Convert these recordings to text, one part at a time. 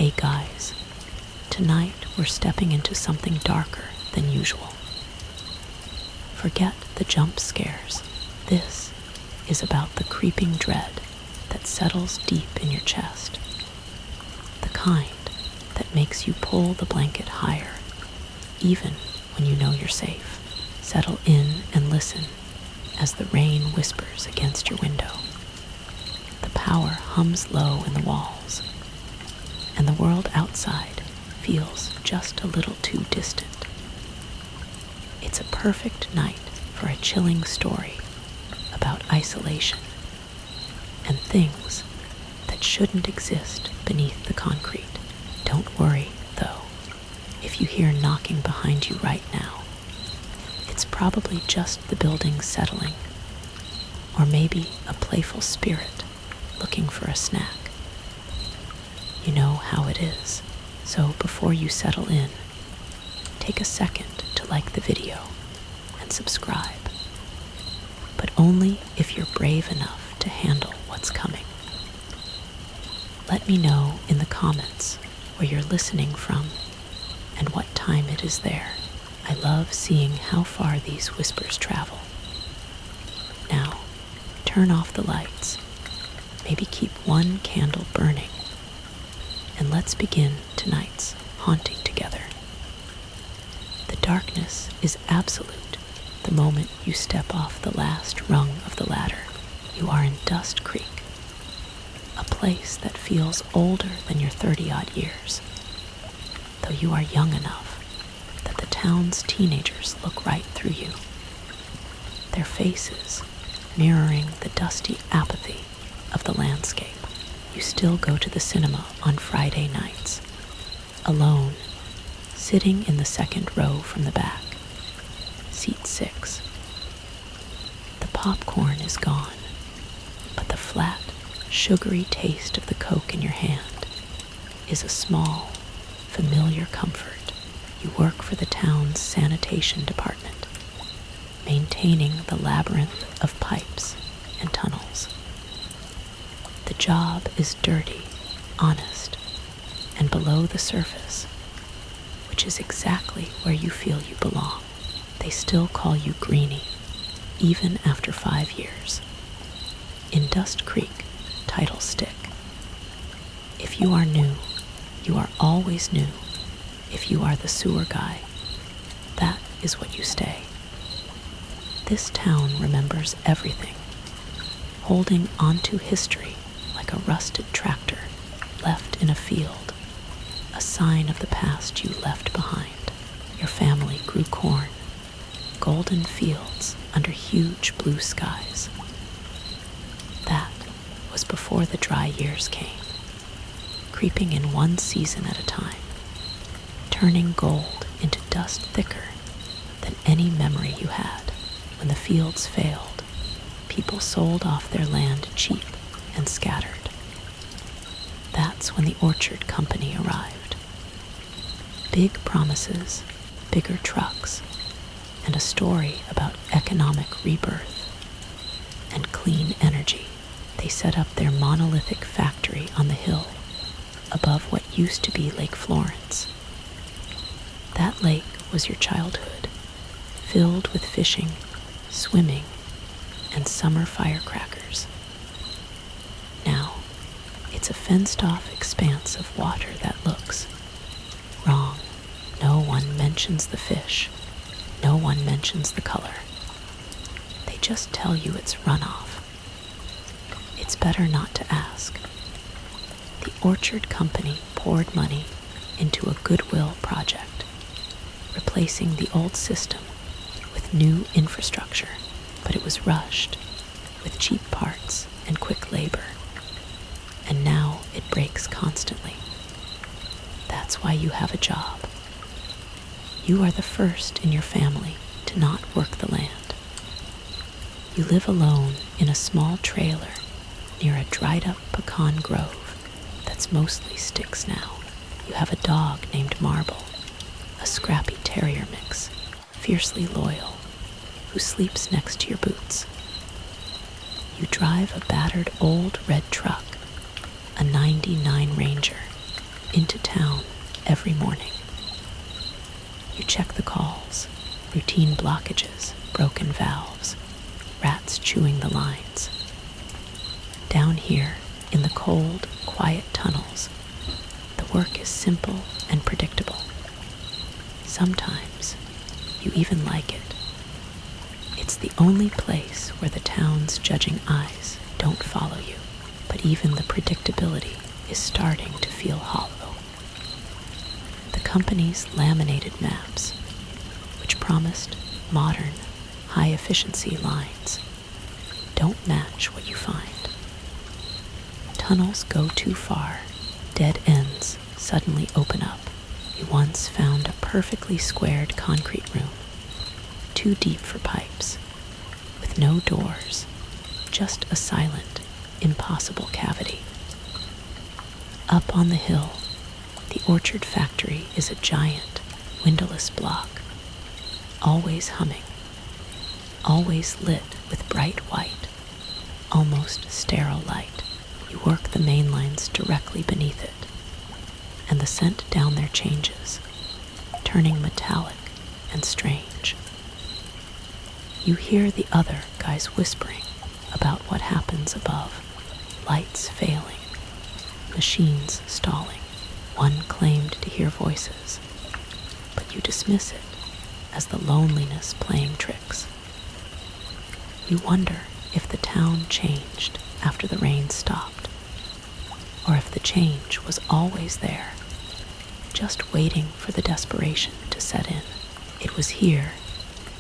Hey guys, tonight we're stepping into something darker than usual. Forget the jump scares. This is about the creeping dread that settles deep in your chest. The kind that makes you pull the blanket higher, even when you know you're safe. Settle in and listen as the rain whispers against your window. The power hums low in the walls, and the world outside feels just a little too distant. It's a perfect night for a chilling story about isolation and things that shouldn't exist beneath the concrete. Don't worry, though, if you hear knocking behind you right now. It's probably just the building settling, or maybe a playful spirit looking for a snack. You know how it is, so before you settle in, take a second to like the video and subscribe, but only if you're brave enough to handle what's coming. Let me know in the comments where you're listening from and what time it is there. I love seeing how far these whispers travel. Now, turn off the lights, maybe keep one candle burning, and let's begin tonight's haunting together. The darkness is absolute the moment you step off the last rung of the ladder. You are in Dust Creek, a place that feels older than your 30-odd years, though you are young enough that the town's teenagers look right through you, their faces mirroring the dusty apathy of the landscape. You still go to the cinema on Friday nights, alone, sitting in the second row from the back, seat 6. The popcorn is gone, but the flat, sugary taste of the Coke in your hand is a small, familiar comfort. You work for the town's sanitation department, maintaining the labyrinth of pipes and tunnels. The job is dirty, honest, and below the surface, which is exactly where you feel you belong. They still call you Greenie, even after 5 years. In Dust Creek, titles stick. If you are new, you are always new. If you are the sewer guy, that is what you stay. This town remembers everything, holding onto history like a rusted tractor left in a field, a sign of the past you left behind. Your family grew corn, golden fields under huge blue skies. That was before the dry years came, creeping in one season at a time, turning gold into dust thicker than any memory you had. When the fields failed, people sold off their land cheap and scattered. That's when the orchard company arrived. Big promises, bigger trucks, and a story about economic rebirth and clean energy. They set up their monolithic factory on the hill above what used to be Lake Florence. That lake was your childhood, filled with fishing, swimming, and summer firecrackers. Now, it's a fenced-off expanse of water that looks wrong. No one mentions the fish. No one mentions the color. They just tell you it's runoff. It's better not to ask. The orchard company poured money into a goodwill project, replacing the old system with new infrastructure, but it was rushed with cheap parts and quick labor, and now it breaks constantly. That's why you have a job. You are the first in your family to not work the land. You live alone in a small trailer near a dried-up pecan grove that's mostly sticks now. You have a dog named Marble, a scrappy terrier mix, fiercely loyal, who sleeps next to your boots. You drive a battered old red truck, a '99 Ranger, into town every morning. You check the calls, routine blockages, broken valves, rats chewing the lines. Down here, in the cold, quiet tunnels, the work is simple and predictable. Sometimes, you even like it. It's the only place where the town's judging eyes don't follow you, but even the predictability is starting to feel hollow. The company's laminated maps, which promised modern, high-efficiency lines, don't match what you find. Tunnels go too far, dead ends suddenly open up. You once found a perfectly squared concrete room, too deep for pipes, with no doors, just a silent, impossible cavity. Up on the hill, the orchard factory is a giant, windowless block, always humming, always lit with bright white, almost sterile light. You work the main lines directly beneath it, and the scent down there changes, turning metallic and strange. You hear the other guys whispering about what happens above, lights failing, machines stalling. One claimed to hear voices, but you dismiss it as the loneliness playing tricks. You wonder if the town changed after the rain stopped, or if the change was always there, just waiting for the desperation to set in. It was here,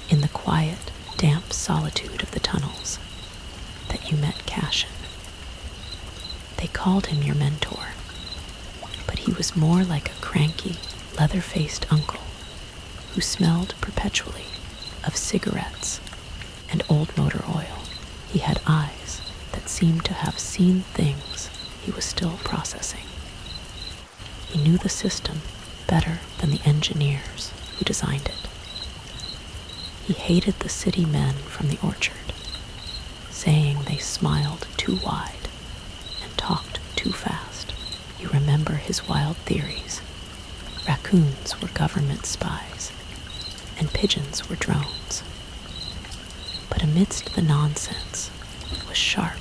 in the quiet, damp solitude of the tunnels, that you met Cashin. They called him your mentor, but he was more like a cranky, leather-faced uncle who smelled perpetually of cigarettes and old motor oil. He had eyes that seemed to have seen things he was still processing. He knew the system better than the engineers who designed it. He hated the city men from the orchard, saying they smiled too wide and talked too fast. You remember his wild theories. Raccoons were government spies, and pigeons were drones. But amidst the nonsense was sharp,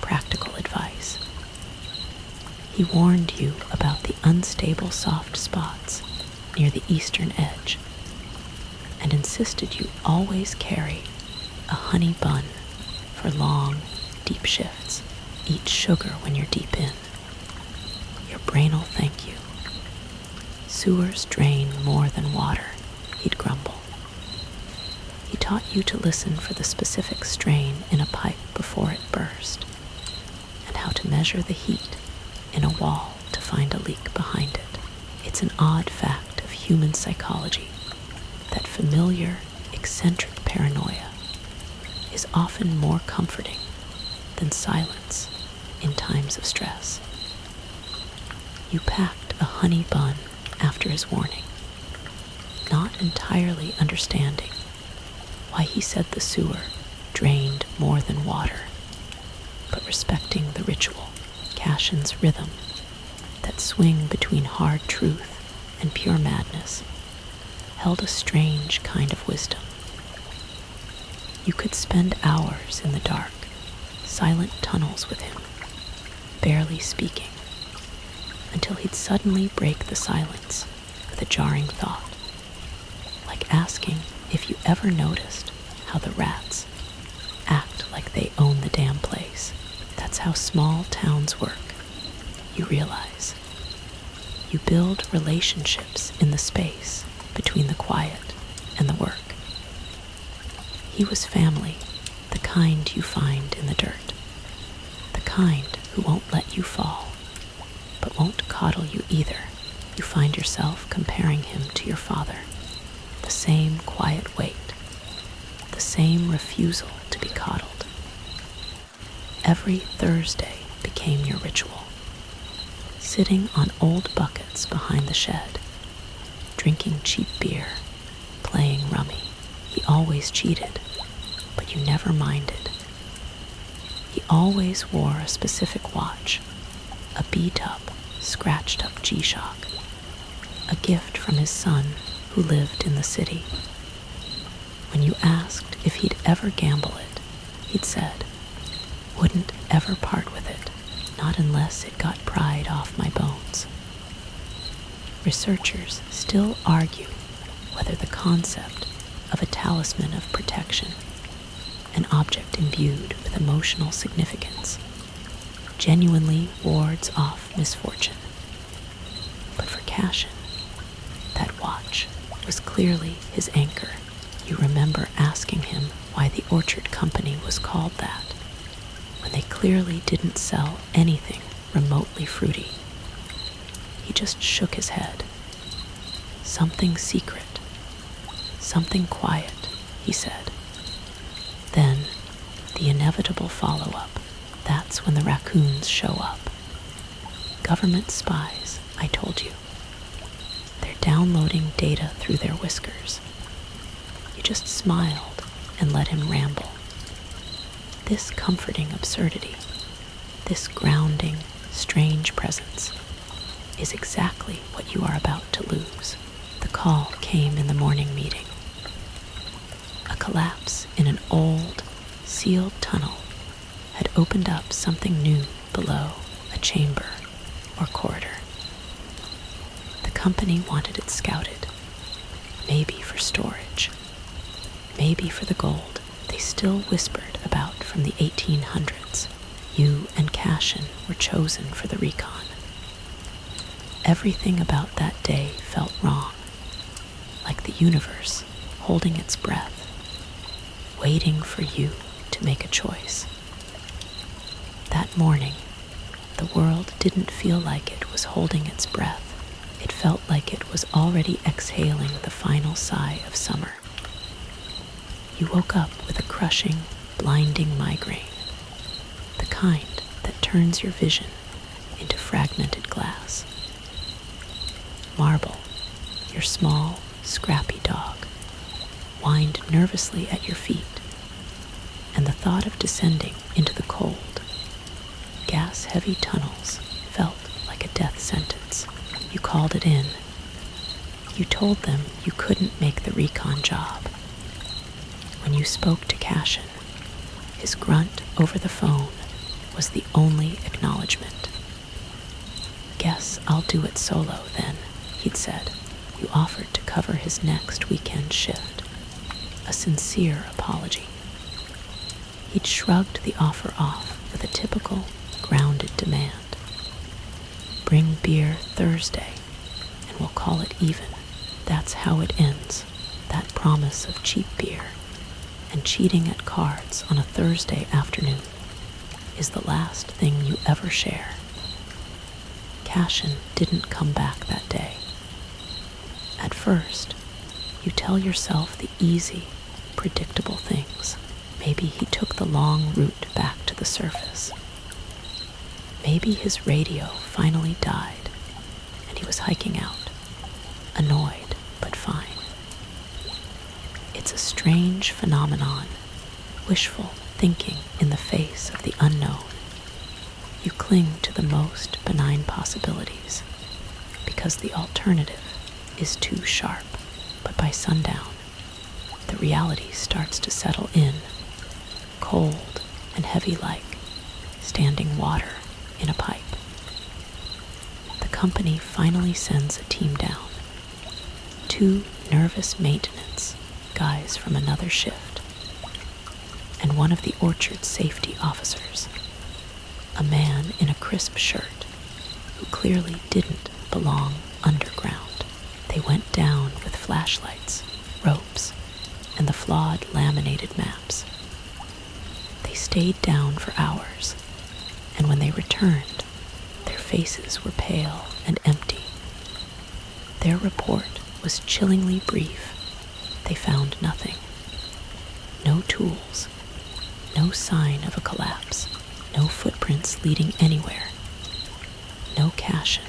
practical advice. He warned you about the unstable soft spots near the eastern edge, and insisted you always carry a honey bun for long, deep shifts. Eat sugar when you're deep in. Your brain'll thank you. Sewers drain more than water, he'd grumble. He taught you to listen for the specific strain in a pipe before it burst, and how to measure the heat in a wall to find a leak behind it. It's an odd fact of human psychology that familiar, eccentric paranoia is often more comforting than silence in times of stress. You packed a honey bun after his warning, not entirely understanding why he said the sewer drained more than water, but respecting the ritual, Cashin's rhythm, that swing between hard truth and pure madness, held a strange kind of wisdom. You could spend hours in the dark, silent tunnels with him, barely speaking, until he'd suddenly break the silence with a jarring thought, like asking if you ever noticed how the rats act like they own the damn place. That's how small towns work, you realize. You build relationships in the space between the quiet and the work. He was family, the kind you find in the dirt, the kind who won't let you fall, but won't coddle you either. You find yourself comparing him to your father, the same quiet weight, the same refusal to be coddled. Every Thursday became your ritual, sitting on old buckets behind the shed, drinking cheap beer, playing rummy. He always cheated, but you never minded. He always wore a specific watch, a beat-up, scratched up G-Shock, a gift from his son who lived in the city. When you asked if he'd ever gamble it, he'd said, "Wouldn't ever part with it, not unless it got pried off my bones." Researchers still argue whether the concept of a talisman of protection, an object imbued with emotional significance, genuinely wards off misfortune. But for Cashin, that watch was clearly his anchor. You remember asking him why the orchard company was called that, when they clearly didn't sell anything remotely fruity. He just shook his head. "Something secret, something quiet," he said. Then, the inevitable follow-up. That's when the raccoons show up. Government spies, I told you. They're downloading data through their whiskers. You just smiled and let him ramble. This comforting absurdity, this grounding, strange presence, is exactly what you are about to lose. The call came in the morning meeting. A collapse in an old, sealed tunnel had opened up something new below, a chamber or corridor. The company wanted it scouted, maybe for storage, maybe for the gold they still whispered about from the 1800s. You and Cashin were chosen for the recon. Everything about that day felt wrong, like the universe holding its breath, waiting for you to make a choice. That morning, the world didn't feel like it was holding its breath. It felt like it was already exhaling the final sigh of summer. You woke up with a crushing, blinding migraine, the kind that turns your vision into fragmented glass. Marble, your small, scrappy dog, whined nervously at your feet, and the thought of descending into the cold, gas-heavy tunnels felt like a death sentence. You called it in. You told them you couldn't make the recon job. When you spoke to Cashin, his grunt over the phone was the only acknowledgement. "Guess I'll do it solo then," he'd said. You offered to cover his next weekend shift, a sincere apology. He'd shrugged the offer off with a typical, grounded demand. "Bring beer Thursday, and we'll call it even." That's how it ends, that promise of cheap beer and cheating at cards on a Thursday afternoon is the last thing you ever share. Cashin didn't come back that day. At first, you tell yourself the easy, predictable things. Maybe he took the long route back to the surface. Maybe his radio finally died and he was hiking out, annoyed but fine. It's a strange phenomenon, wishful thinking in the face of the unknown. You cling to the most benign possibilities because the alternative is too sharp. But by sundown, the reality starts to settle in, cold and heavy like standing water in a pipe. The company finally sends a team down. 2 nervous maintenance guys from another shift, and one of the orchard safety officers, a man in a crisp shirt who clearly didn't belong underground. They went down with flashlights, ropes, and the flawed laminated maps. They stayed down for hours, and when they returned, their faces were pale and empty. Their report was chillingly brief. They found nothing. No tools, no sign of a collapse, no footprints leading anywhere, no Cashin.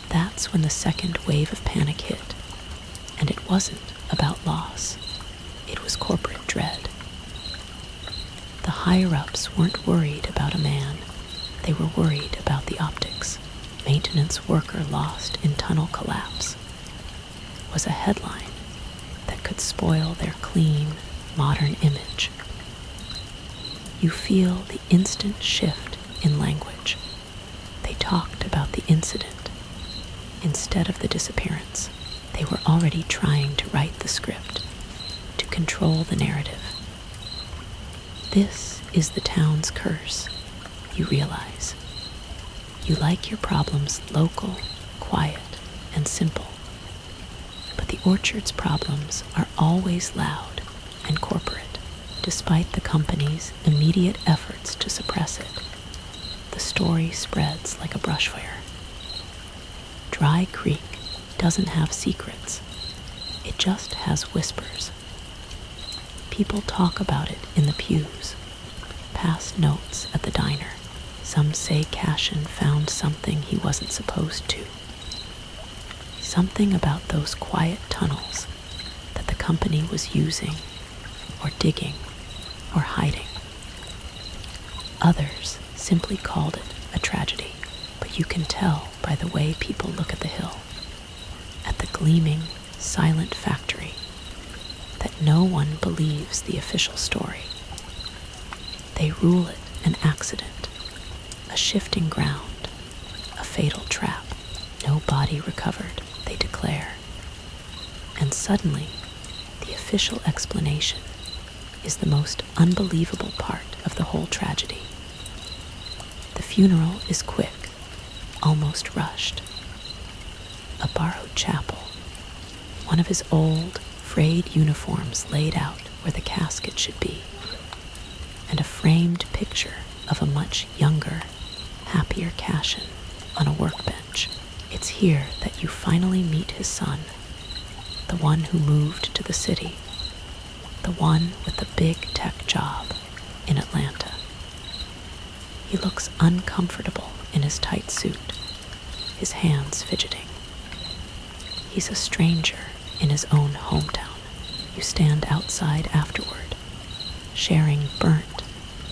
That's when the second wave of panic hit, and it wasn't about loss. It was corporate dread. The higher-ups weren't worried about a man. They were worried about the optics. maintenance worker lost in tunnel collapse was a headline that could spoil their clean, modern image. You feel the instant shift in language. They talked about the incident instead of the disappearance. They were already trying to write the script, to control the narrative. This is the town's curse, you realize. You like your problems local, quiet, and simple. But the orchard's problems are always loud and corporate, despite the company's immediate efforts to suppress it. The story spreads like a brush fire. Dry Creek doesn't have secrets. It just has whispers. People talk about it in the pews, pass notes at the diner. Some say Cashin found something he wasn't supposed to. Something about those quiet tunnels that the company was using, or digging, or hiding. Others simply called it a tragedy, but you can tell by the way people look at the hill, at the gleaming, silent factory, that no one believes the official story. They rule it an accident, a shifting ground, a fatal trap. No body recovered, they declare. And suddenly, the official explanation is the most unbelievable part of the whole tragedy. The funeral is quick, almost rushed. A borrowed chapel, one of his old, frayed uniforms laid out where the casket should be, and a framed picture of a much younger, happier Cashin on a workbench. It's here that you finally meet his son, the one who moved to the city, the one with the big tech job in Atlanta. He looks uncomfortable in his tight suit, his hands fidgeting. He's a stranger in his own hometown. You stand outside afterward, sharing burnt,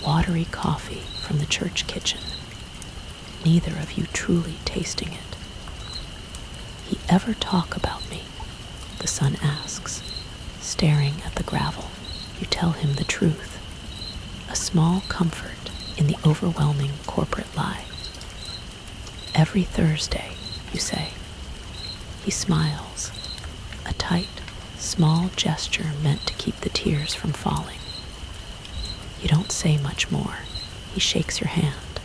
watery coffee from the church kitchen, neither of you truly tasting it. He ever talk about me? The son asks, staring at the gravel. You tell him the truth, a small comfort in the overwhelming corporate lie. Every Thursday, you say. He smiles, a tight, small gesture meant to keep the tears from falling. You don't say much more. He shakes your hand,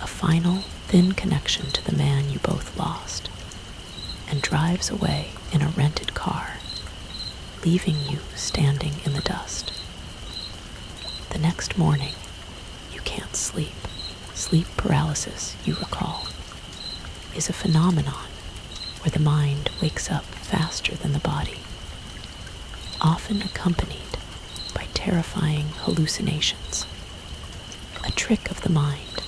a final, thin connection to the man you both lost, and drives away in a rented car, leaving you standing in the dust. The next morning, you can't sleep. Sleep paralysis, you recall, is a phenomenon where the mind wakes up faster than the body, often accompanied by terrifying hallucinations. A trick of the mind,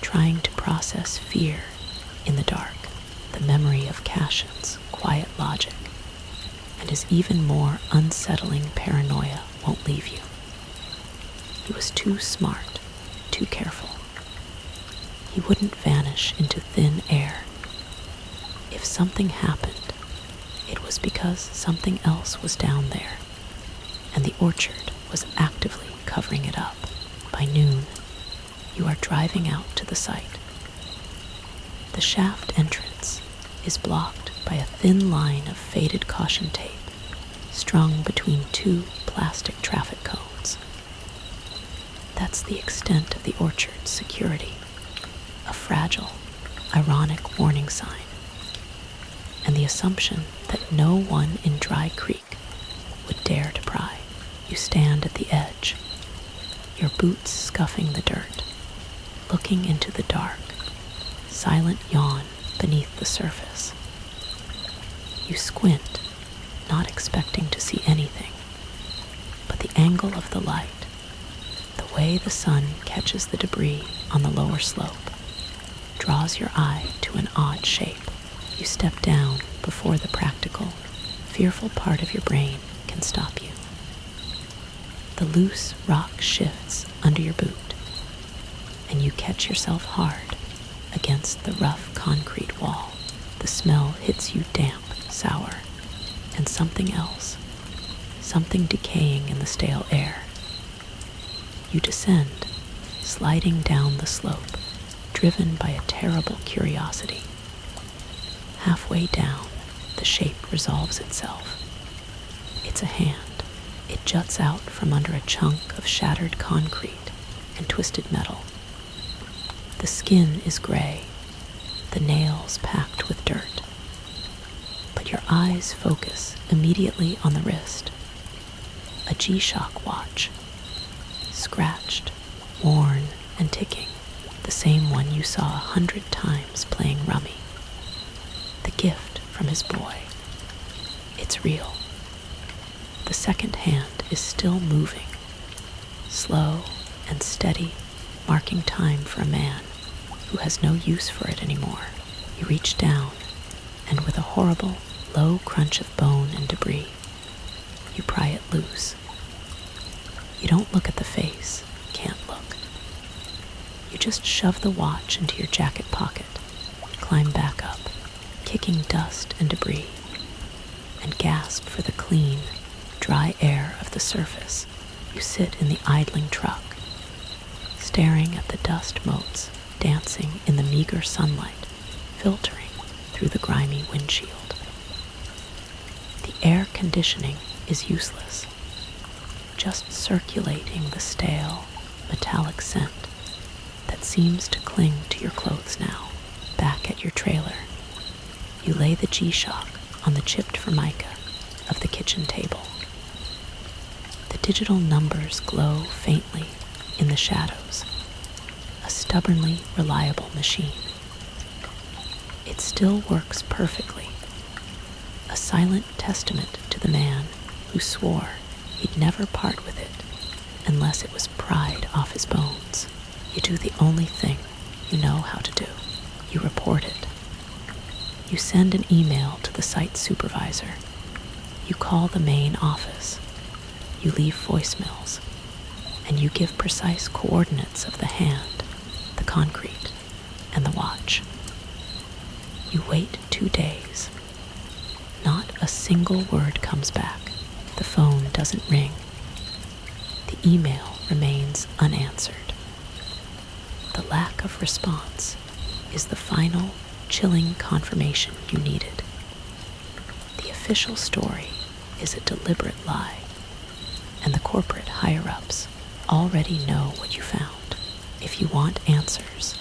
trying to process fear in the dark, the memory of Cashin's quiet logic, and his even more unsettling paranoia won't leave you. He was too smart, too careful. He wouldn't vanish into thin air. If something happened, it was because something else was down there, and the orchard was actively covering it up. By noon, you are driving out to the site. The shaft entrance is blocked by a thin line of faded caution tape strung between two plastic traffic cones. That's the extent of the orchard's security, a fragile, ironic warning sign, and the assumption that no one in Dry Creek would dare to pry. You stand at the edge, your boots scuffing the dirt, looking into the dark, silent yawn beneath the surface. You squint, not expecting to see anything, but the angle of the light, the way the sun catches the debris on the lower slope, draws your eye to an odd shape. You step down before the practical, fearful part of your brain can stop you. The loose rock shifts under your boot, and you catch yourself hard against the rough concrete wall. The smell hits you damp, sour, and something else, something decaying in the stale air. You descend, sliding down the slope, driven by a terrible curiosity. Halfway down, the shape resolves itself. It's a hand. It juts out from under a chunk of shattered concrete and twisted metal. The skin is gray, the nails packed with dirt. But your eyes focus immediately on the wrist. A G-Shock watch, scratched, worn, and ticking, the same one you saw 100 times playing rummy. The gift from his boy. It's real. The second hand is still moving, slow and steady, marking time for a man who has no use for it anymore. You reach down, and with a horrible, low crunch of bone and debris, you pry it loose. You don't look at the face, can't look. You just shove the watch into your jacket pocket, climb back up, kicking dust and debris, and gasp for the clean, dry air of the surface. You sit in the idling truck, staring at the dust motes dancing in the meager sunlight, filtering through the grimy windshield. The air conditioning is useless, just circulating the stale, metallic scent that seems to cling to your clothes now. Back at your trailer, you lay the G-Shock on the chipped formica of the kitchen table. The digital numbers glow faintly in the shadows, a stubbornly reliable machine. It still works perfectly, a silent testament to the man who swore he'd never part with it unless it was pried off his bones. You do the only thing you know how to do. You report it. You send an email to the site supervisor. You call the main office. You leave voicemails, and you give precise coordinates of the hand, the concrete, and the watch. You wait 2 days. Not a single word comes back. The phone doesn't ring. The email remains unanswered. The lack of response is the final, chilling confirmation you needed. The official story is a deliberate lie, and the corporate higher-ups already know what you found. If you want answers,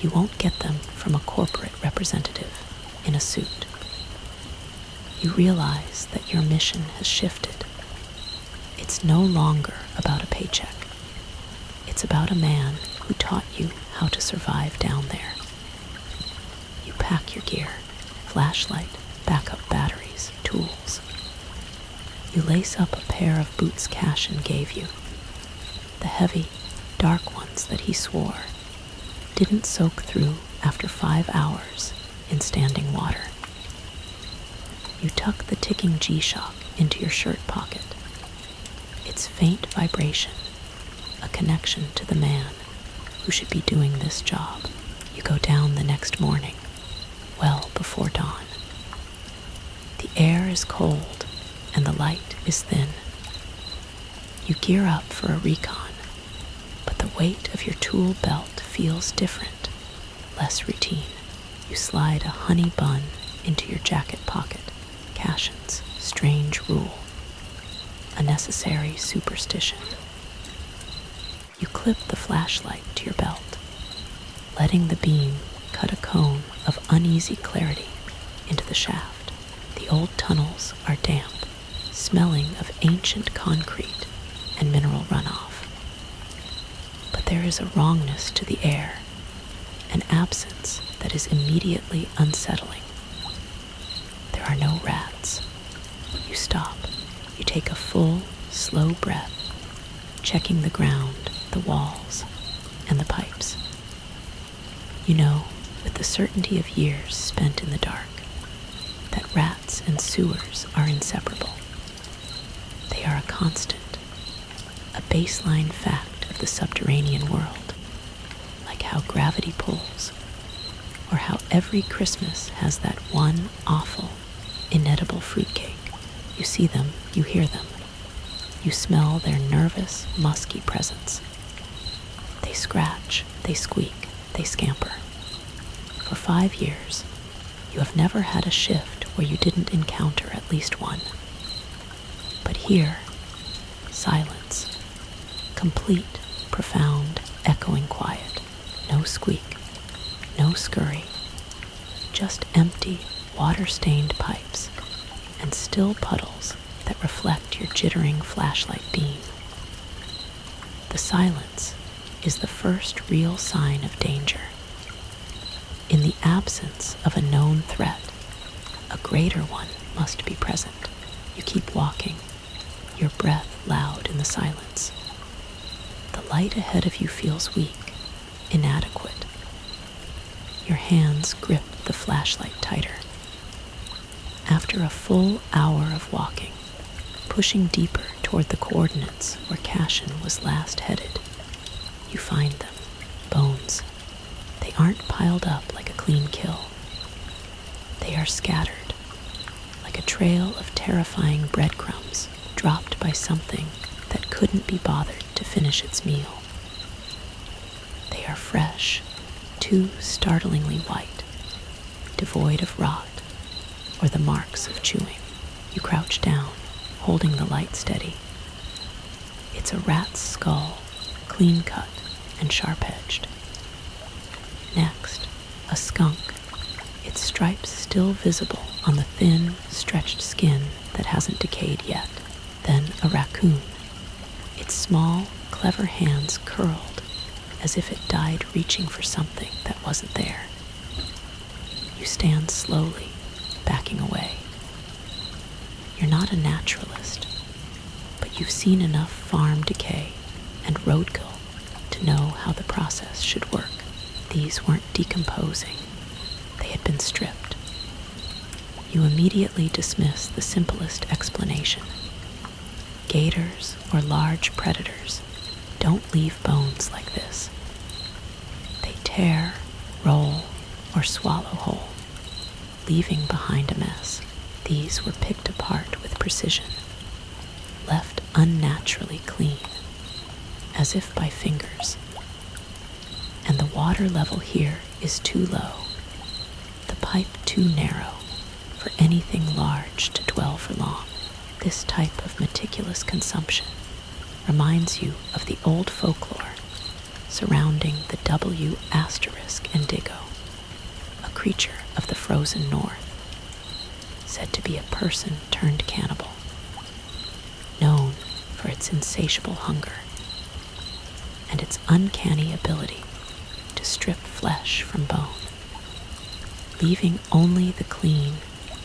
you won't get them from a corporate representative in a suit. You realize that your mission has shifted. It's no longer about a paycheck. It's about a man who taught you how to survive down there. You pack your gear, flashlight, backup batteries, tools. You lace up a pair of boots Cashin gave you, the heavy, dark ones that he swore didn't soak through after 5 hours in standing water. You tuck the ticking G-Shock into your shirt pocket. Its faint vibration, a connection to the man who should be doing this job. You go down the next morning, well before dawn. The air is cold and the light is thin. You gear up for a recon, but the weight of your tool belt feels different, less routine. You slide a honey bun into your jacket pocket, Cashin's strange rule, a necessary superstition. You clip the flashlight to your belt, letting the beam cut a cone of uneasy clarity into the shaft. The old tunnels are damp, smelling of ancient concrete and mineral runoff. But there is a wrongness to the air, an absence that is immediately unsettling. There are no rats. You stop. You take a full, slow breath, checking the ground, the walls, and the pipes. You know, with the certainty of years spent in the dark, that rats and sewers are inseparable. They are a constant, a baseline fact of the subterranean world, like how gravity pulls or how every Christmas has that one awful, inedible fruitcake. You see them, you hear them. You smell their nervous, musky presence. They scratch, they squeak, they scamper. For 5 years, you have never had a shift where you didn't encounter at least one. But here, silence. Complete, profound, echoing quiet. No squeak, no scurry. Just empty, water-stained pipes and still puddles that reflect your jittering flashlight beam. The silence is the first real sign of danger. In the absence of a known threat, a greater one must be present. You keep walking, your breath loud in the silence. The light ahead of you feels weak, inadequate. Your hands grip the flashlight tighter. After a full hour of walking, pushing deeper toward the coordinates where Cashin was last headed, you find them, bones. They aren't piled up like a clean kill. They are scattered, like a trail of terrifying breadcrumbs dropped by something that couldn't be bothered to finish its meal. They are fresh, too startlingly white, devoid of rot or the marks of chewing. You crouch down, holding the light steady. It's a rat's skull, clean-cut and sharp-edged. Next, a skunk, its stripes still visible on the thin, stretched skin that hasn't decayed yet. Then a raccoon, its small, clever hands curled as if it died reaching for something that wasn't there. You stand slowly, backing away. You're not a naturalist, but you've seen enough farm decay and roadkill to know how the process should work. These weren't decomposing. They had been stripped. You immediately dismiss the simplest explanation. Gators or large predators don't leave bones like this. They tear, roll, or swallow whole, leaving behind a mess. These were picked apart with precision, left unnaturally clean, as if by fingers. And the water level here is too low, the pipe too narrow for anything large to dwell for long. This type of meticulous consumption reminds you of the old folklore surrounding the W** indigo, a creature of the frozen north, said to be a person turned cannibal, known for its insatiable hunger and its uncanny ability to strip flesh from bone, leaving only the clean,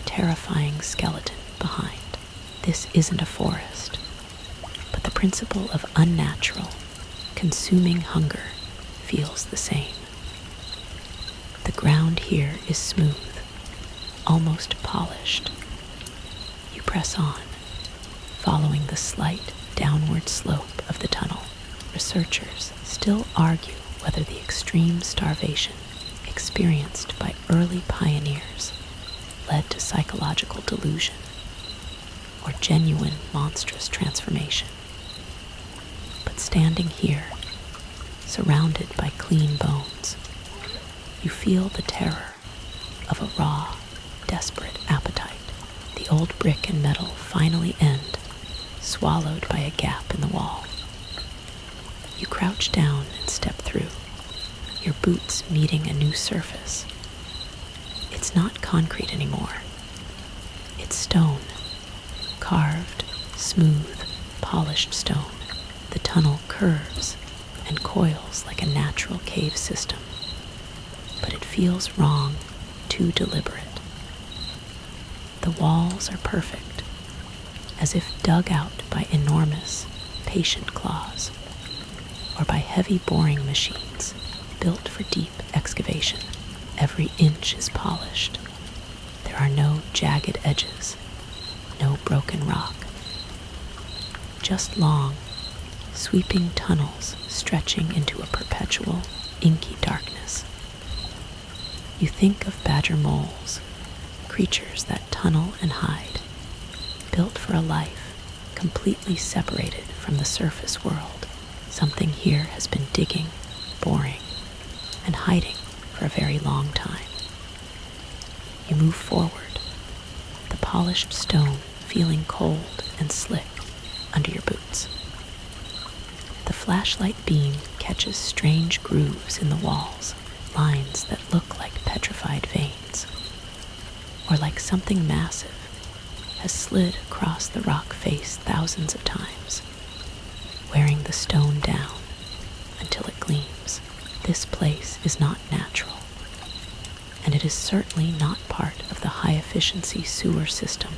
terrifying skeleton behind. This isn't a forest, but the principle of unnatural, consuming hunger feels the same. The ground here is smooth, almost polished. You press on, following the slight downward slope of the tunnel. Researchers still argue whether the extreme starvation experienced by early pioneers led to psychological delusion or genuine monstrous transformation. But standing here, surrounded by clean bones, you feel the terror of a raw, desperate appetite. The old brick and metal finally end, swallowed by a gap in the wall. You crouch down and step through, your boots meeting a new surface. It's not concrete anymore. It's stone, carved, smooth, polished stone. The tunnel curves and coils like a natural cave system, but it feels wrong, too deliberate. The walls are perfect, as if dug out by enormous, patient claws, or by heavy boring machines built for deep excavation. Every inch is polished. There are no jagged edges, no broken rock. Just long, sweeping tunnels stretching into a perpetual, inky darkness. You think of badger moles, creatures that tunnel and hide, built for a life completely separated from the surface world. Something here has been digging, boring, and hiding for a very long time. You move forward, the polished stone feeling cold and slick under your boots. The flashlight beam catches strange grooves in the walls, lines that look like petrified veins, or like something massive has slid across the rock face thousands of times, wearing the stone down until it gleams. This place is not natural, and it is certainly not part of the high-efficiency sewer system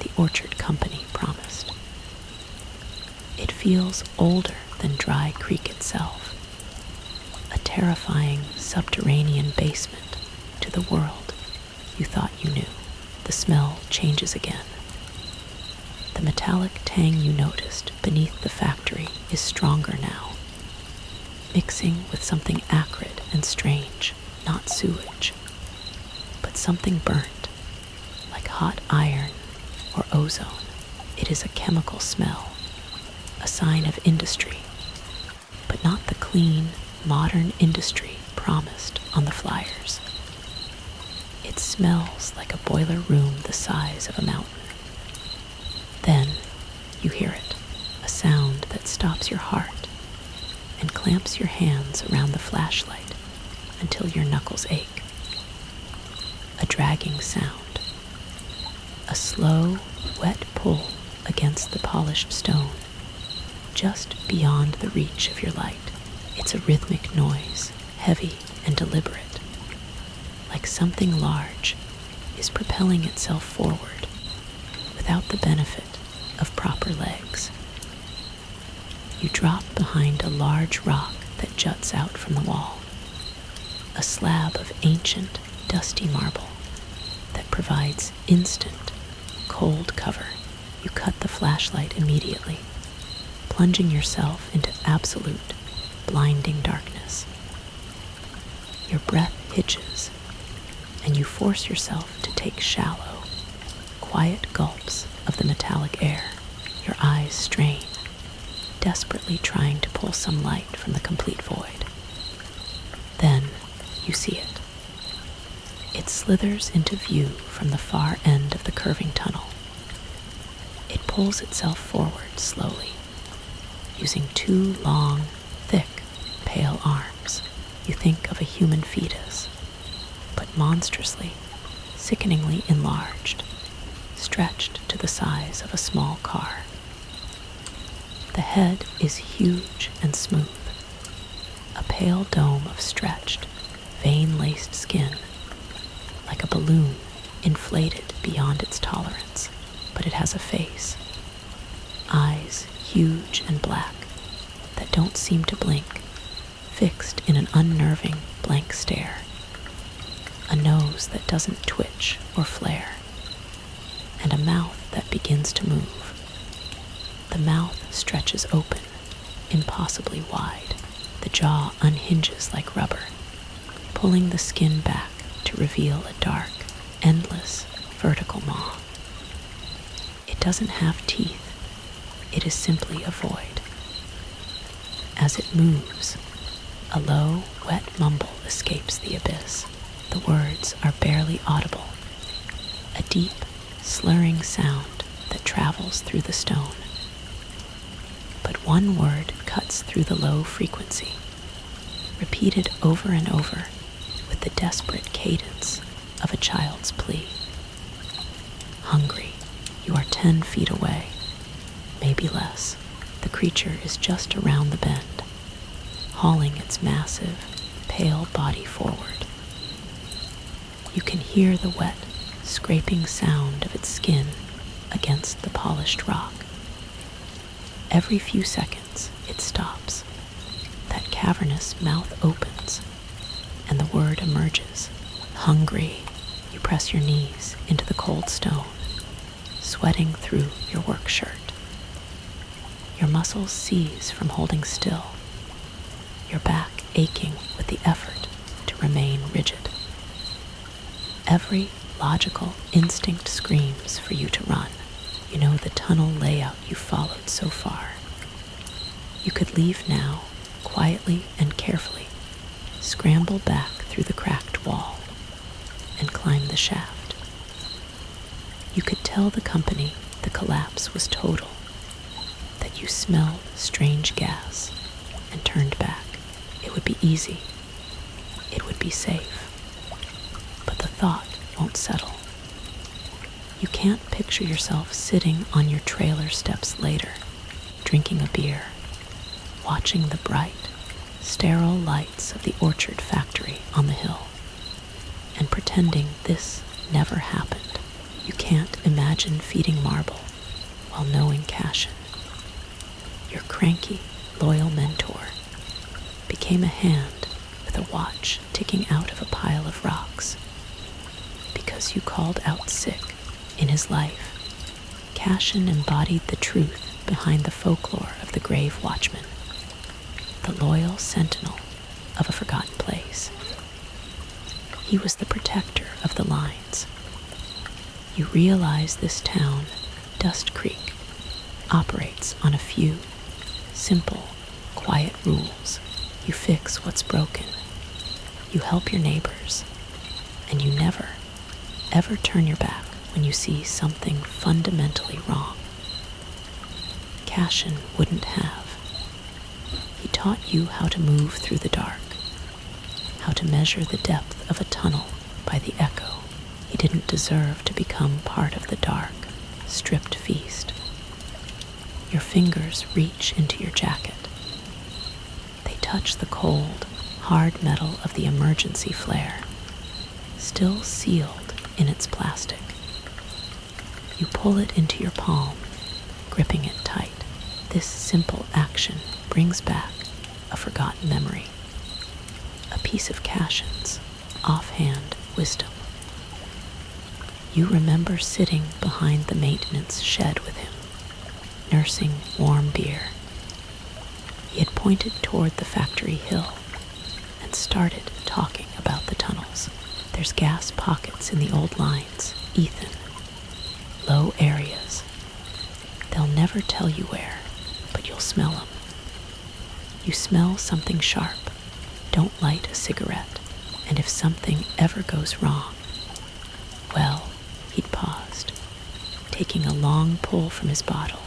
the Orchard Company promised. It feels older than Dry Creek itself, a terrifying subterranean basement to the world you thought you knew. The smell changes again. The metallic tang you noticed beneath the factory is stronger now, mixing with something acrid and strange, not sewage, but something burnt, like hot iron or ozone. It is a chemical smell, a sign of industry, but not the clean, modern industry promised on the flyers. It smells like a boiler room the size of a mountain. Then you hear it, a sound that stops your heart and clamps your hands around the flashlight until your knuckles ache. A dragging sound, a slow, wet pull against the polished stone, just beyond the reach of your light. It's a rhythmic noise, heavy and deliberate, like something large is propelling itself forward without the benefit of proper legs. You drop behind a large rock that juts out from the wall, a slab of ancient, dusty marble that provides instant, cold cover. You cut the flashlight immediately, plunging yourself into absolute, blinding darkness. Your breath hitches, and you force yourself to take shallow, quiet gulps of the metallic air. Your eyes strain, desperately trying to pull some light from the complete void. Then you see it. It slithers into view from the far end of the curving tunnel. It pulls itself forward slowly, using two long, thick, pale arms. You think of a human fetus, but monstrously, sickeningly enlarged, stretched to the size of a small car. The head is huge and smooth, a pale dome of stretched, vein-laced skin, like a balloon inflated beyond its tolerance. But it has a face, eyes huge and black that don't seem to blink, fixed in an unnerving blank stare, a nose that doesn't twitch or flare, and a mouth that begins to move. The mouth stretches open, impossibly wide. The jaw unhinges like rubber, pulling the skin back to reveal a dark, endless, vertical maw. It doesn't have teeth. It is simply a void. As it moves, a low, wet mumble escapes the abyss. The words are barely audible, a deep, slurring sound that travels through the stone. But one word cuts through the low frequency, repeated over and over with the desperate cadence of a child's plea. Hungry. You are 10 feet away, maybe less. The creature is just around the bend, hauling its massive, pale body forward. You can hear the wet, scraping sound of its skin against the polished rock. Every few seconds, it stops. That cavernous mouth opens, and the word emerges. Hungry. You press your knees into the cold stone, sweating through your work shirt. Your muscles seize from holding still, your back aching with the effort to remain rigid. Every logical instinct screams for you to run. You know the tunnel layout you followed so far. You could leave now, quietly and carefully, scramble back through the cracked wall, and climb the shaft. You could tell the company the collapse was total, that you smelled strange gas, and turned back. It would be easy. It would be safe. But the thought won't settle. You can't picture yourself sitting on your trailer steps later, drinking a beer, watching the bright, sterile lights of the orchard factory on the hill, and pretending this never happened. You can't imagine feeding marble while knowing Cashin, your cranky, loyal mentor, became a hand with a watch ticking out of a pile of rocks. Because you called out sick in his life, Cashin embodied the truth behind the folklore of the grave watchman, the loyal sentinel of a forgotten place. He was the protector of the lines. You realize this town, Dust Creek, operates on a few simple, quiet rules. You fix what's broken. You help your neighbors. And you never, ever turn your back when you see something fundamentally wrong. Cashin wouldn't have. He taught you how to move through the dark, how to measure the depth of a tunnel by the echo. He didn't deserve to become part of the dark, stripped feast. Your fingers reach into your jacket. They touch the cold, hard metal of the emergency flare, still sealed in its plastic. You pull it into your palm, gripping it tight. This simple action brings back a forgotten memory, a piece of Cashin's offhand wisdom. You remember sitting behind the maintenance shed with him, nursing warm beer. He had pointed toward the factory hill and started talking about the tunnels. There's gas pockets in the old lines, Ethan. Low areas. They'll never tell you where, but you'll smell them. You smell something sharp. Don't light a cigarette. And if something ever goes wrong, well, he'd paused, taking a long pull from his bottle.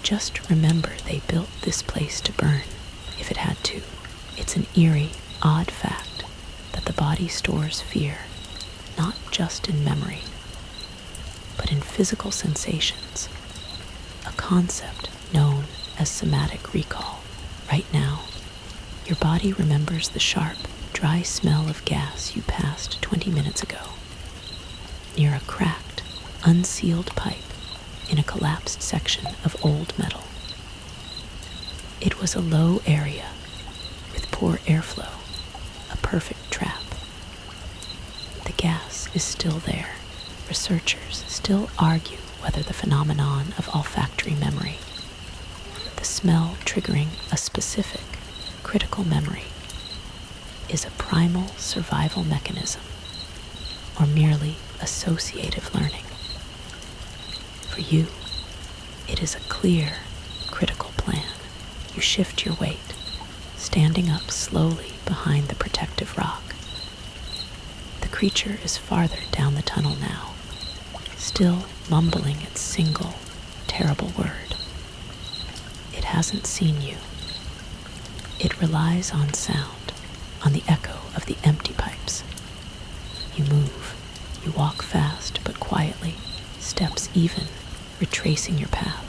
Just remember they built this place to burn, if it had to. It's an eerie, odd fact that the body stores fear, not just in memory, but in physical sensations, a concept known as somatic recall. Right now, your body remembers the sharp, dry smell of gas you passed 20 minutes ago, near a cracked, unsealed pipe in a collapsed section of old metal. It was a low area with poor airflow, a perfect trap. The gas is still there. Researchers still argue whether the phenomenon of olfactory memory, the smell triggering a specific, critical memory, is a primal survival mechanism or merely associative learning. For you, it is a clear, critical plan. You shift your weight, standing up slowly behind the protective rock. The creature is farther down the tunnel now, still mumbling its single, terrible word. It hasn't seen you. It relies on sound, on the echo of the empty pipes. You move. You walk fast but quietly, steps even, retracing your path.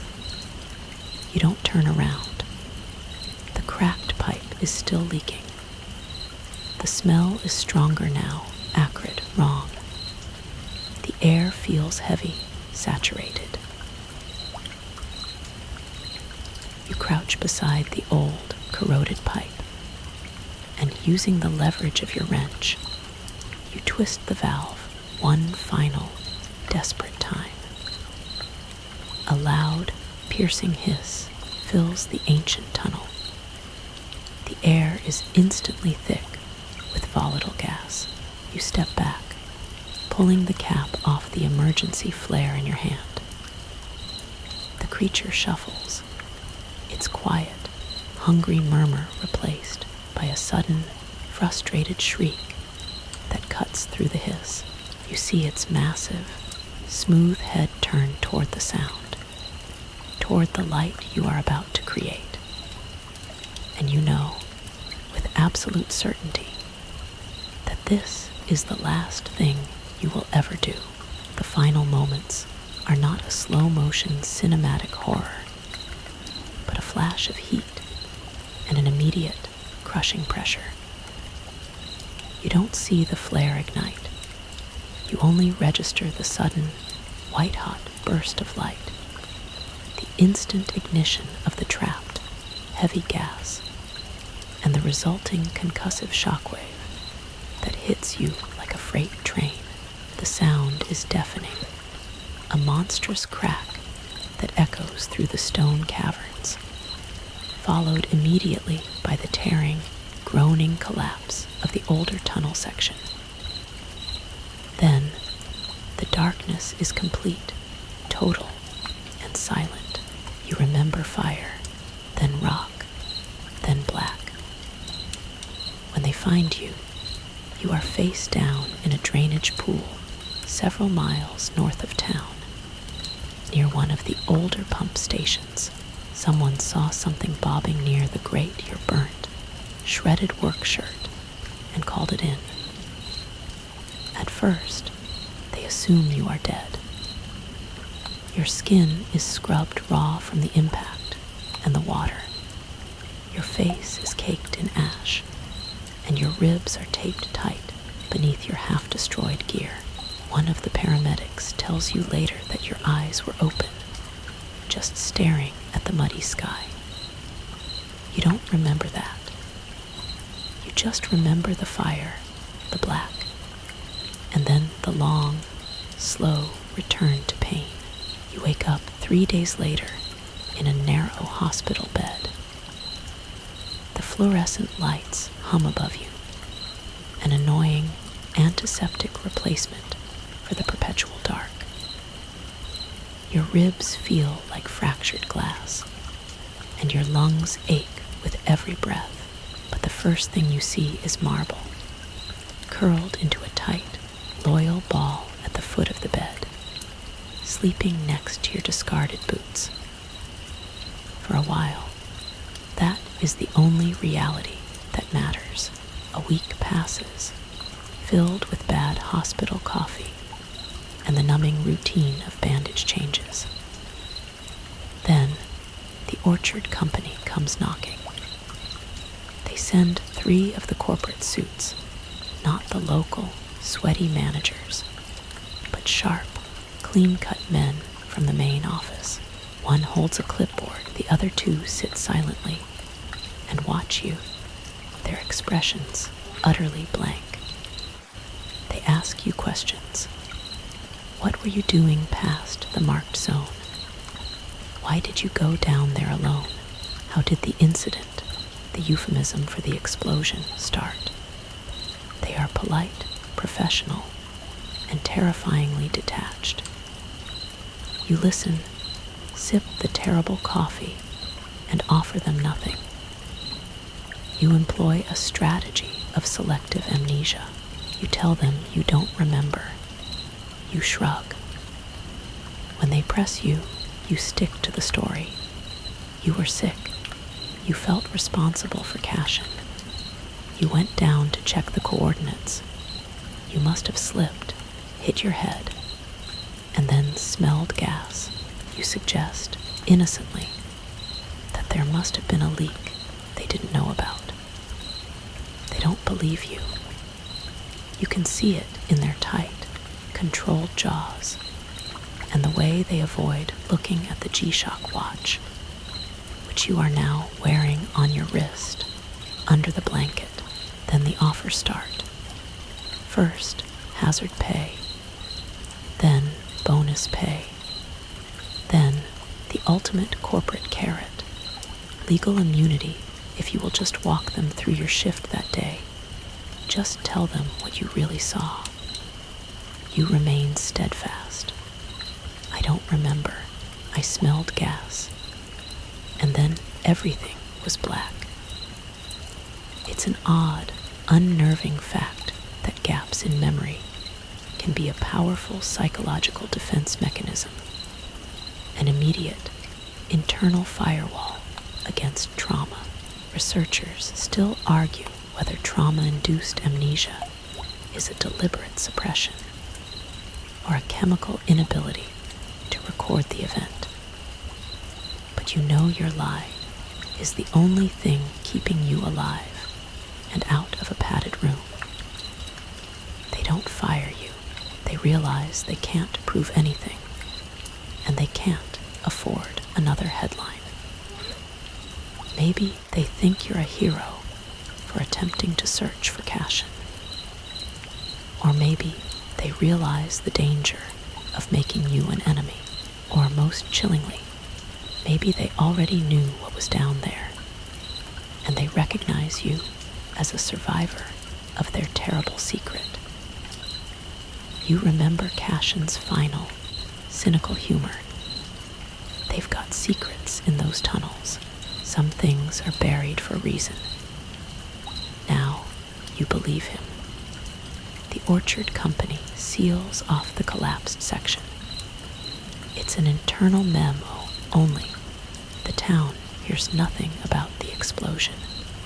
You don't turn around. The cracked pipe is still leaking. The smell is stronger now, acrid, wrong. The air feels heavy, saturated. You crouch beside the old, corroded pipe, and using the leverage of your wrench, you twist the valve one final, desperate time. A loud, piercing hiss fills the ancient tunnel. The air is instantly thick with volatile gas. You step back, pulling the cap off the emergency flare in your hand. The creature shuffles, its quiet, hungry murmur replaced by a sudden, frustrated shriek that cuts through the hiss. You see its massive, smooth head turn toward the sound, toward the light you are about to create. And you know, with absolute certainty, that this is the last thing you will ever do. The final moments are not a slow-motion cinematic horror, but a flash of heat and an immediate, crushing pressure. You don't see the flare ignite. You only register the sudden, white-hot burst of light, the instant ignition of the trapped, heavy gas, and the resulting concussive shockwave that hits you like a freight train. The sound is deafening, a monstrous crack that echoes through the stone caverns, followed immediately by the tearing, groaning collapse of the older tunnel section. Then, the darkness is complete, total, and silent. You remember fire, then rock, then black. When they find you, you are face down in a drainage pool several miles north of town. Near one of the older pump stations, someone saw something bobbing near the grate your burnt, shredded work shirt and called it in. At first, they assume you are dead. Your skin is scrubbed raw from the impact and the water. Your face is caked in ash, and your ribs are taped tight beneath your half-destroyed gear. One of the paramedics tells you later that your eyes were open, just staring at the muddy sky. You don't remember that. You just remember the fire, the black, and then the long, slow return to pain. You wake up 3 days later in a narrow hospital bed. The fluorescent lights hum above you, an annoying antiseptic replacement for the perpetual dark. Your ribs feel like fractured glass, and your lungs ache with every breath. But the first thing you see is marble, curled into a tight, loyal ball at the foot of the bed, sleeping next to your discarded boots. For a while, that is the only reality that matters. A week passes, filled with bad hospital coffee and the numbing routine of bandage changes. Then, the orchard company comes knocking. They send 3 of the corporate suits, not the local, sweaty managers, but sharp, clean-cut men from the main office. One holds a clipboard, the other 2 sit silently and watch you, their expressions utterly blank. They ask you questions. What were you doing past the marked zone? Why did you go down there alone? How did the incident, the euphemism for the explosion, start? They are polite, professional, and terrifyingly detached. You listen, sip the terrible coffee, and offer them nothing. You employ a strategy of selective amnesia. You tell them you don't remember. You shrug. When they press you, you stick to the story. You were sick. You felt responsible for cashing. You went down to check the coordinates. You must have slipped, hit your head, and then smelled gas. You suggest, innocently, that there must have been a leak they didn't know about. They don't believe you. You can see it in their tight, controlled jaws and the way they avoid looking at the G-Shock watch, which you are now wearing on your wrist, under the blanket. Then the offers start. First, hazard pay, then bonus pay, then the ultimate corporate carrot, legal immunity if you will just walk them through your shift that day. Just tell them what you really saw. You remain steadfast. I don't remember. I smelled gas. And then everything was black. It's an odd, unnerving fact that gaps in memory can be a powerful psychological defense mechanism, an immediate, internal firewall against trauma. Researchers still argue whether trauma-induced amnesia is a deliberate suppression or a chemical inability to record the event. But you know your lie is the only thing keeping you alive and out of a padded room. They don't fire you. They realize they can't prove anything, and they can't afford another headline. Maybe they think you're a hero for attempting to search for Cashin. Or maybe they realize the danger of making you an enemy. Or most chillingly, maybe they already knew what was down there, and they recognize you as a survivor of their terrible secret. You remember Cashin's final, cynical humor. They've got secrets in those tunnels. Some things are buried for a reason. Now you believe him. The Orchard Company seals off the collapsed section. It's an internal memo only. The town hears nothing about the explosion.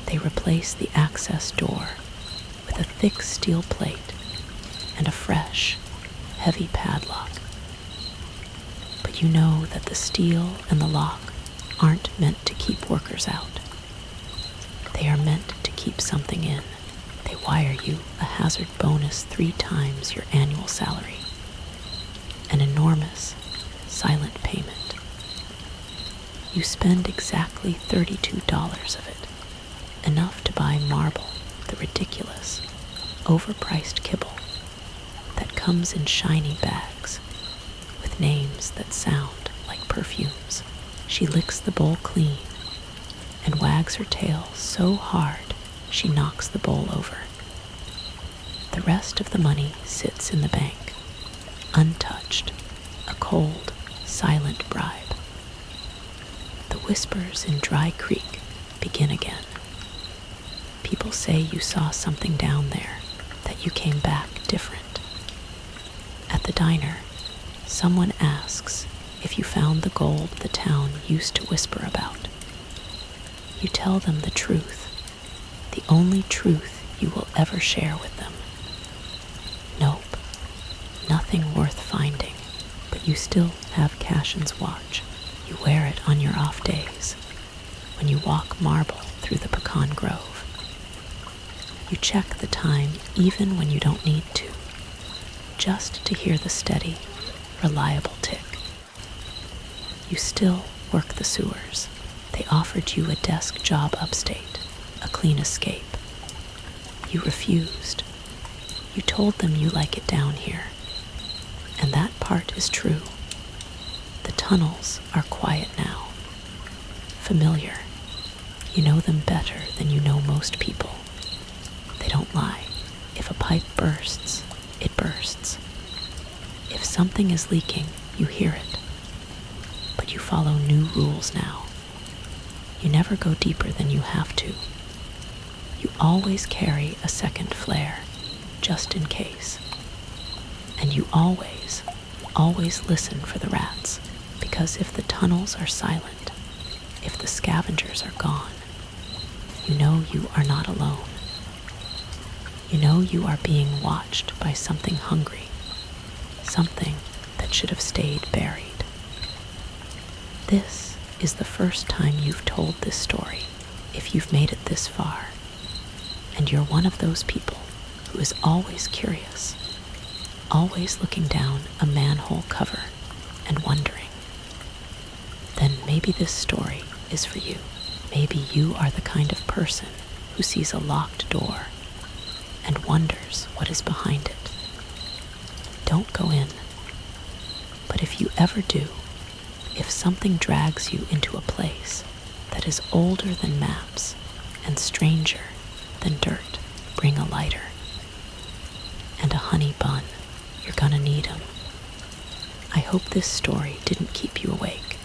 They replace the access door with a thick steel plate and a fresh, heavy padlock. But you know that the steel and the lock aren't meant to keep workers out. They are meant to keep something in. They wire you a hazard bonus 3 times your annual salary. An enormous, silent payment. You spend exactly $32 of it, enough to buy marble, the ridiculous, overpriced kibble that comes in shiny bags with names that sound like perfumes. She licks the bowl clean and wags her tail so hard she knocks the bowl over. The rest of the money sits in the bank, untouched, a cold, silent bribe. The whispers in Dry Creek begin again. People say you saw something down there, that you came back different. At the diner, someone asks if you found the gold the town used to whisper about. You tell them the truth, the only truth you will ever share with them. Nope, nothing worth finding, but you still have Cashin's watch. You wear it on your off days, when you walk marble through the pecan grove. You check the time even when you don't need to, just to hear the steady, reliable tick. You still work the sewers. They offered you a desk job upstate, a clean escape. You refused. You told them you like it down here. And that part is true. The tunnels are quiet now. Familiar. You know them better than you know most people. They don't lie. If a pipe bursts, it bursts. If something is leaking, you hear it. But you follow new rules now. You never go deeper than you have to. You always carry a second flare, just in case. And you always listen for the rats, because if the tunnels are silent, if the scavengers are gone, you know you are not alone. You know you are being watched by something hungry, something that should have stayed buried. This is the first time you've told this story, if you've made it this far, and you're one of those people who is always curious, always looking down a manhole cover and wondering. Then maybe this story is for you. Maybe you are the kind of person who sees a locked door and wonders what is behind it. Don't go in. But if you ever do, if something drags you into a place that is older than maps and stranger than dirt, bring a lighter and a honey bun You're gonna need 'em. I hope this story didn't keep you awake.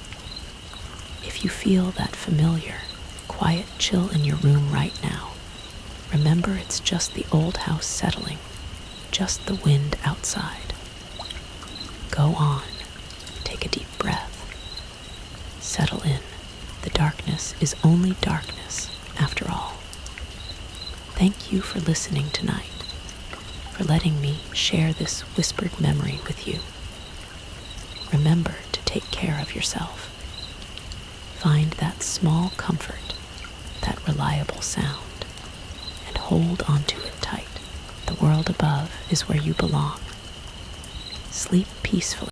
If you feel that familiar, quiet chill in your room right now, remember it's just the old house settling, just the wind outside. Go on, take a deep breath. Settle in. The darkness is only darkness after all. Thank you for listening tonight, for letting me share this whispered memory with you. Remember to take care of yourself. Find that small comfort, that reliable sound, and hold onto it tight. The world above is where you belong. Sleep peacefully.